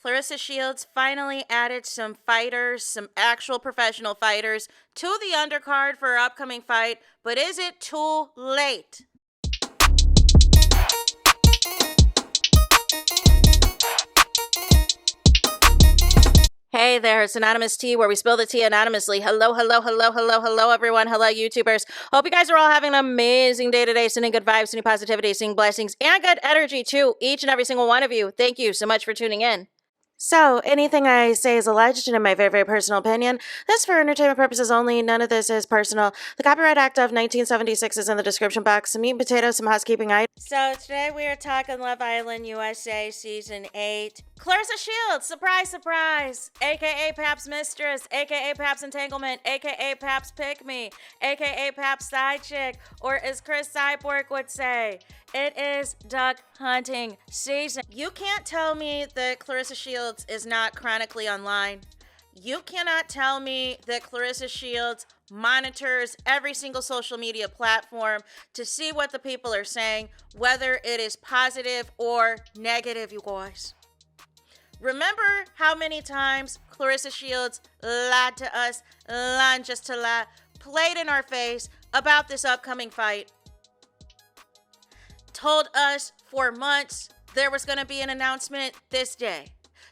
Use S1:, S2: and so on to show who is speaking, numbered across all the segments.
S1: Claressa Shields finally added some fighters, some actual professional fighters, to the undercard for her upcoming fight, but is it too late? Hey there, it's Anonymous Tea, where we spill the tea anonymously. Hello, hello, hello, hello, hello, everyone. Hello, YouTubers. Hope you guys are all having an amazing day today, sending good vibes, sending positivity, sending blessings, and good energy to each and every single one of you. Thank you so much for tuning in. So, anything I say is alleged and in my very, very personal opinion. This for entertainment purposes only. None of this is personal. The Copyright Act of 1976 is in the description box. Some meat and potatoes, some housekeeping items. So, today we are talking Love Island USA Season 8. Claressa Shields, surprise, surprise, a.k.a. Pap's Mistress, a.k.a. Pap's Entanglement, a.k.a. Pap's Pick Me, a.k.a. Pap's Side Chick, or as Chris Cyborg would say, it is duck hunting season. You can't tell me that Claressa Shields is not chronically online. You cannot tell me that Claressa Shields monitors every single social media platform to see what the people are saying, whether it is positive or negative, you guys. Remember how many times Claressa Shields lied to us, lying just to lie, played in our face about this upcoming fight, told us for months there was going to be an announcement this day.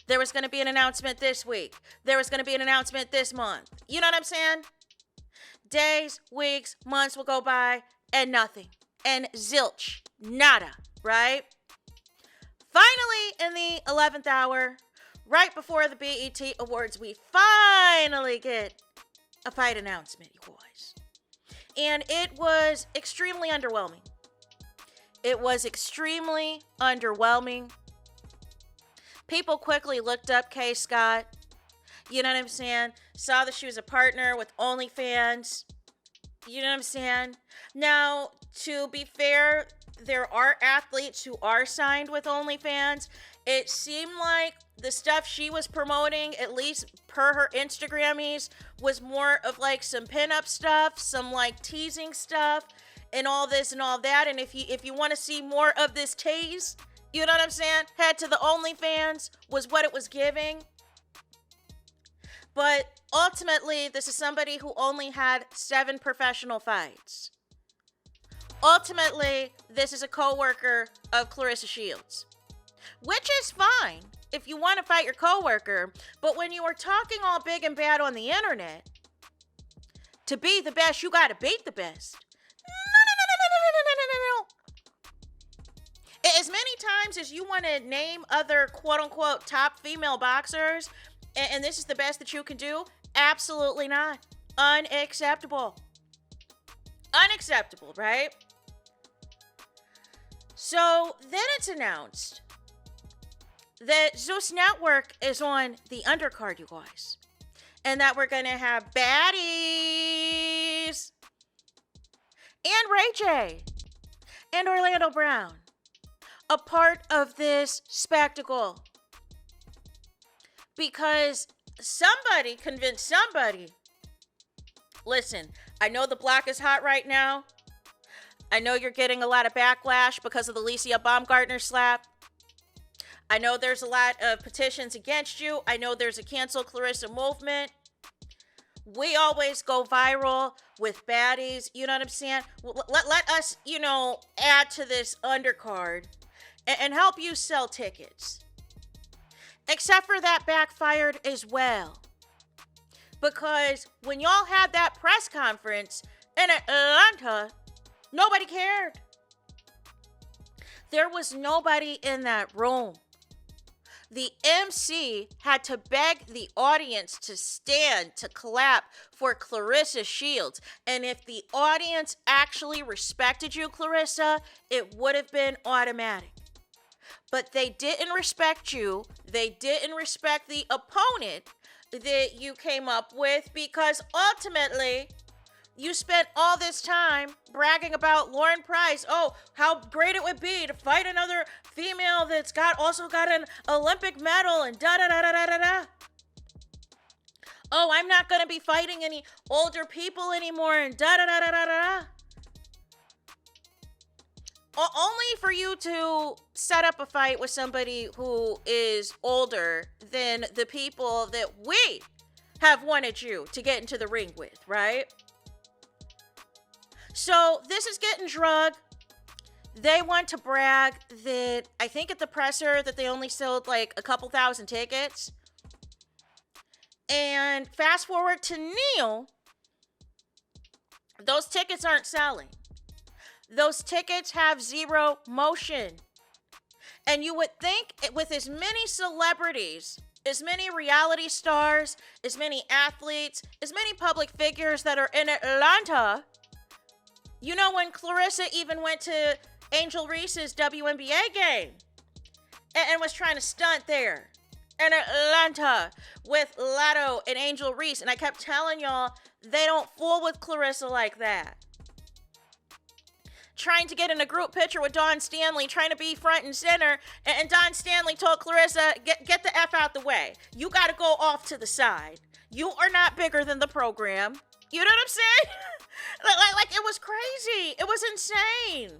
S1: There was going to be an announcement this week. There was going to be an announcement this month. You know what I'm saying? Days, weeks, months will go by and nothing. And zilch. Nada. Right? Finally, in the 11th hour, right before the BET Awards, we finally get a fight announcement, you guys. And it was extremely underwhelming. It was extremely underwhelming. People quickly looked up Kay Scott. You know what I'm saying? Saw that she was a partner with OnlyFans. You know what I'm saying? Now, to be fair, there are athletes who are signed with OnlyFans. It seemed like the stuff she was promoting, at least per her Instagrammies, was more of like some pinup stuff, some like teasing stuff, and all this and all that. And if you want to see more of this tease, you know what I'm saying? Head to the OnlyFans was what it was giving. But ultimately, this is somebody who only had 7 professional fights. Ultimately, this is a co-worker of Claressa Shields, which is fine if you want to fight your co-worker. But when you are talking all big and bad on the internet, to be the best, you got to beat the best. No. As many times as you want to name other quote-unquote top female boxers, and this is the best that you can do, absolutely not. Unacceptable. Unacceptable, right? So then it's announced that ZEUS Network is on the undercard, you guys. And that we're going to have baddies and Ray J and Orlando Brown a part of this spectacle. Because somebody convinced somebody. Listen, I know the block is hot right now. I know you're getting a lot of backlash because of the Alicia Baumgartner slap. I know there's a lot of petitions against you. I know there's a cancel Claressa movement. We always go viral with baddies. You know what I'm saying? Let us, add to this undercard and help you sell tickets. Except for that backfired as well. Because when y'all had that press conference in Atlanta, nobody cared. There was nobody in that room. The MC had to beg the audience to stand, to clap for Claressa Shields. And if the audience actually respected you, Claressa, it would have been automatic. But they didn't respect you. They didn't respect the opponent that you came up with, because ultimately you spent all this time bragging about Lauren Price. Oh, how great it would be to fight another female that's also got an Olympic medal and da-da-da-da-da-da-da. Oh, I'm not going to be fighting any older people anymore and da-da-da-da-da-da. only for you to set up a fight with somebody who is older than the people that we have wanted you to get into the ring with, right? So this is getting drug. They want to brag that, I think at the presser, that they only sold like a couple thousand tickets. And fast forward to Neil, those tickets aren't selling. Those tickets have zero motion. And you would think with as many celebrities, as many reality stars, as many athletes, as many public figures that are in Atlanta, you know, when Claressa even went to Angel Reese's WNBA game and was trying to stunt there in Atlanta with Lotto and Angel Reese. And I kept telling y'all, they don't fool with Claressa like that. Trying to get in a group picture with Dawn Stanley, trying to be front and center, and Dawn Stanley told Claressa, get the F out the way. You got to go off to the side. You are not bigger than the program. You know what I'm saying? like it was crazy. It was insane.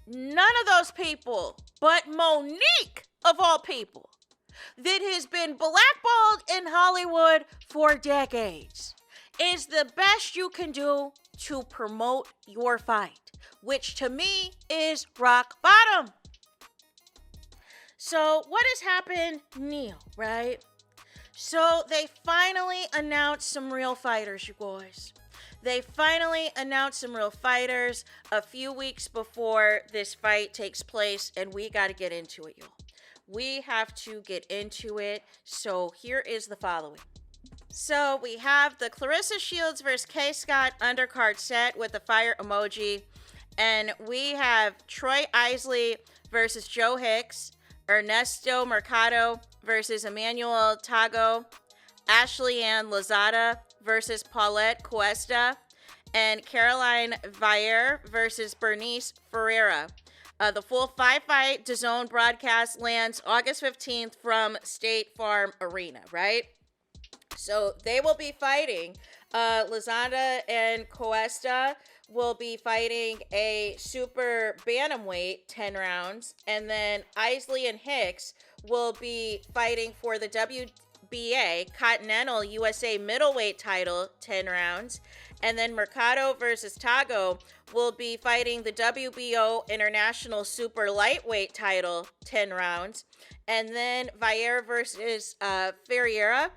S1: None of those people, but Monique, of all people, that has been blackballed in Hollywood for decades, is the best you can do to promote your fight, which to me is rock bottom. So what has happened, Neil, right? So they finally announced some real fighters, you guys. They finally announced some real fighters a few weeks before this fight takes place, and we got to get into it, y'all. We have to get into it. So here is the following. So we have the Claressa Shields versus Kay Scott undercard set with the fire emoji. And we have Troy Isley versus Joe Hicks, Ernesto Mercado versus Emmanuel Tago, Ashley Ann Lozada versus Paulette Cuesta, and Caroline Vieira versus Bernice Ferreira. The full 5-fight DAZN broadcast lands August 15th from State Farm Arena, right? So they will be fighting. Lozada and Cuesta will be fighting a super bantamweight 10 rounds. And then Isley and Hicks will be fighting for the WBA Continental USA middleweight title 10 rounds. And then Mercado versus Tago will be fighting the WBO International Super Lightweight title 10 rounds. And then Vieira versus Ferreira,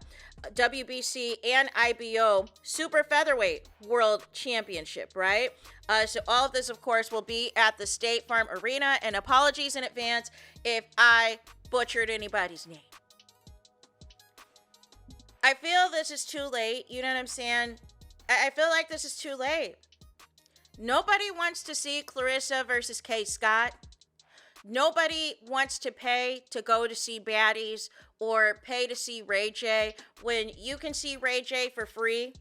S1: WBC and IBO Super Featherweight World Championship, right? So all of this, of course, will be at the State Farm Arena. And apologies in advance if I butchered anybody's name. I feel this is too late. You know what I'm saying? I feel like this is too late. Nobody wants to see Claressa versus Kay Scott. Nobody wants to pay to go to see baddies or pay to see Ray J when you can see Ray J for free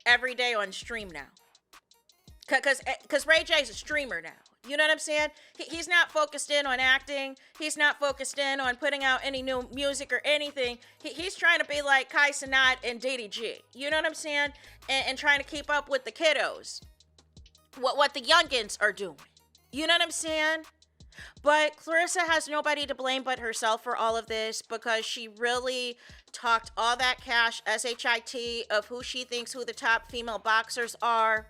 S1: every day on stream now. Because Ray J's a streamer now. You know what I'm saying? He's not focused in on acting. He's not focused in on putting out any new music or anything. He's trying to be like Kai Cenat and DDG. You know what I'm saying? And trying to keep up with the kiddos. What the youngins are doing. You know what I'm saying? But Claressa has nobody to blame but herself for all of this because she really talked all that cash, SHIT, of who she thinks who the top female boxers are,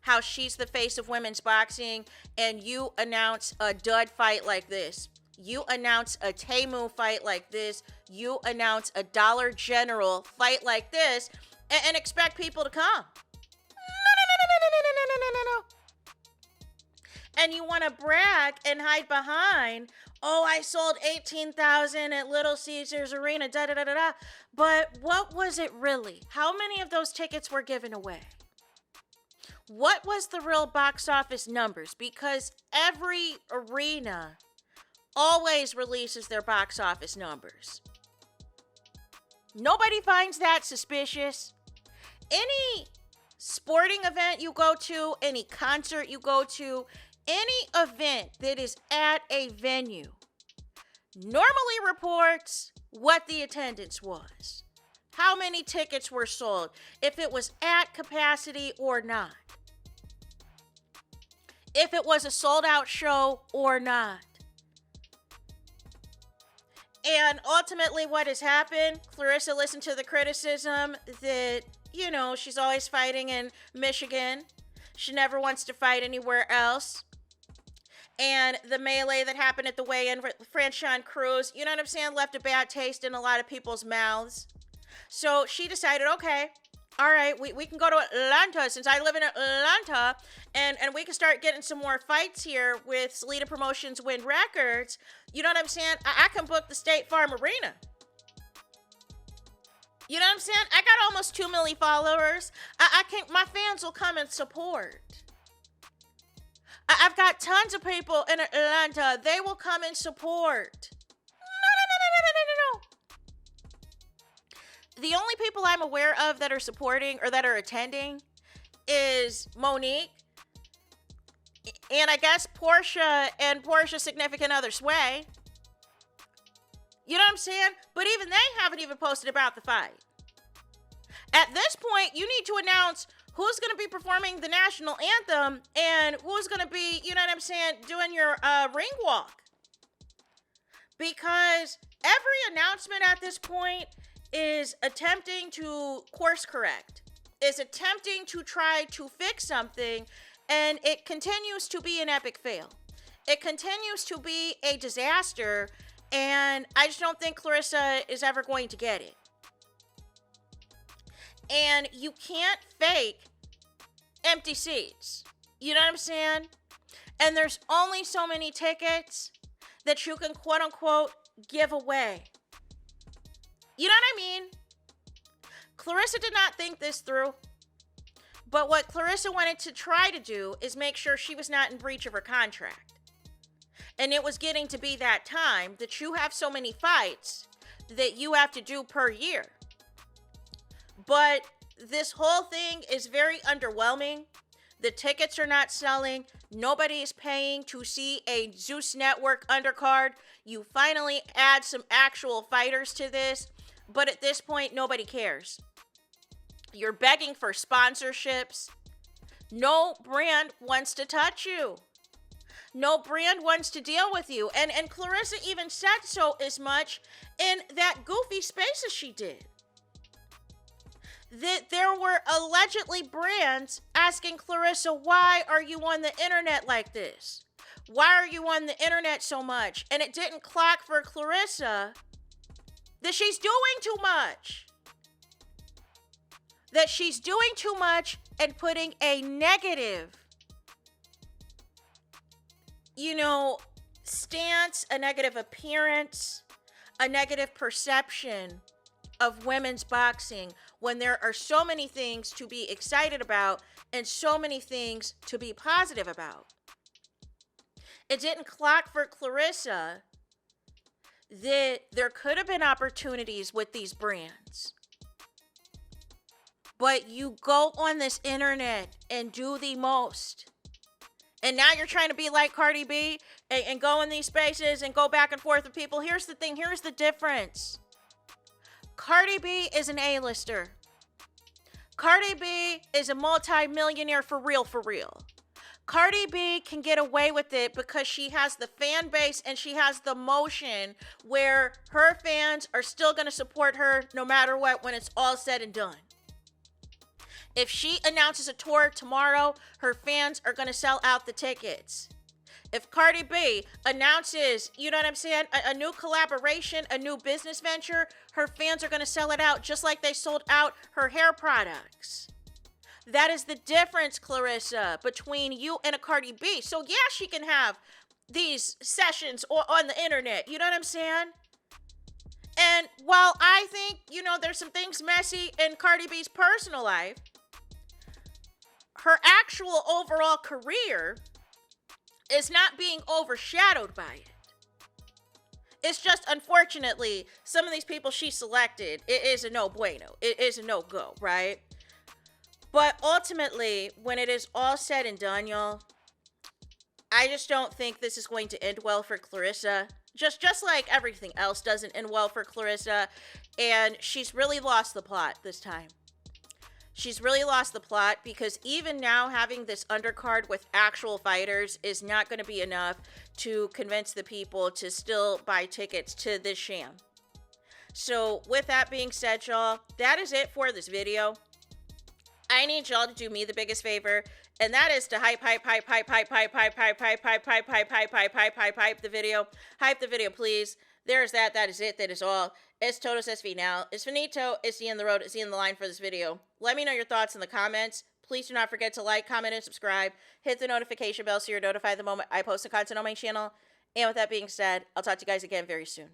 S1: how she's the face of women's boxing, and you announce a dud fight like this. You announce a Temu fight like this. You announce a Dollar General fight like this and expect people to come. No. And you want to brag and hide behind, oh, I sold 18,000 at Little Caesars Arena, da-da-da-da-da. But what was it really? How many of those tickets were given away? What was the real box office numbers? Because every arena always releases their box office numbers. Nobody finds that suspicious. Any sporting event you go to, any concert you go to, any event that is at a venue normally reports what the attendance was, how many tickets were sold, if it was at capacity or not. if it was a sold out show or not. And ultimately what has happened, Claressa listened to the criticism that, you know, she's always fighting in Michigan. She never wants to fight anywhere else. And the melee that happened at the weigh-in with Franchon Cruz, you know what I'm saying, left a bad taste in a lot of people's mouths. So she decided, okay, all right, we can go to Atlanta since I live in Atlanta, and we can start getting some more fights here with Salida Promotions Win Records. You know what I'm saying? I can book the State Farm Arena. You know what I'm saying? I got almost 2 million followers. My fans will come and support. I've got tons of people in Atlanta. They will come and support. No. The only people I'm aware of that are supporting or that are attending is Monique and I guess Portia and Portia's significant other Sway. You know what I'm saying? But even they haven't even posted about the fight. At this point, you need to announce who's going to be performing the national anthem and who's going to be, you know what I'm saying, doing your ring walk. Because every announcement at this point is attempting to course correct, is attempting to try to fix something, and it continues to be an epic fail. It continues to be a disaster, and I just don't think Claressa is ever going to get it. And you can't fake empty seats. You know what I'm saying? And there's only so many tickets that you can quote unquote give away. You know what I mean? Claressa did not think this through. But what Claressa wanted to try to do is make sure she was not in breach of her contract. And it was getting to be that time that you have so many fights that you have to do per year. But this whole thing is very underwhelming. The tickets are not selling. Nobody is paying to see a ZEUS Network undercard. You finally add some actual fighters to this. But at this point, nobody cares. You're begging for sponsorships. No brand wants to touch you. No brand wants to deal with you. And Claressa even said so as much in that goofy Spaces she did. That there were allegedly brands asking Claressa, why are you on the internet like this? Why are you on the internet so much? And it didn't clock for Claressa that she's doing too much. That she's doing too much and putting a negative, stance, a negative appearance, a negative perception of women's boxing when there are so many things to be excited about and so many things to be positive about. It didn't clock for Claressa that there could have been opportunities with these brands. But you go on this internet and do the most. And now you're trying to be like Cardi B and go in these spaces and go back and forth with people. Here's the thing. Here's the difference. Cardi B is an A-lister. Cardi B is a multi-millionaire for real, for real. Cardi B can get away with it because she has the fan base and she has the motion where her fans are still going to support her no matter what when it's all said and done. If she announces a tour tomorrow, her fans are going to sell out the tickets. If Cardi B announces, you know what I'm saying, a new collaboration, a new business venture, her fans are going to sell it out just like they sold out her hair products. That is the difference, Claressa, between you and a Cardi B. So yeah, she can have these sessions on the internet. You know what I'm saying? And while I think, there's some things messy in Cardi B's personal life, her actual overall career is not being overshadowed by it. It's just, unfortunately, some of these people she selected, it is a no bueno. It is a no-go, right? But ultimately, when it is all said and done, y'all, I just don't think this is going to end well for Claressa. Just like everything else doesn't end well for Claressa. And she's really lost the plot this time. She's really lost the plot, because even now having this undercard with actual fighters is not going to be enough to convince the people to still buy tickets to this sham. So with that being said, y'all, that is it for this video. I need y'all to do me the biggest favor, and that is to hype the video. Hype the video, please. There's that. That is it. That is all. It's Todos SV now. It's finito. It's the end of the road. It's the end of the line for this video. Let me know your thoughts in the comments. Please do not forget to like, comment, and subscribe. Hit the notification bell so you're notified the moment I post a content on my channel. And with that being said, I'll talk to you guys again very soon.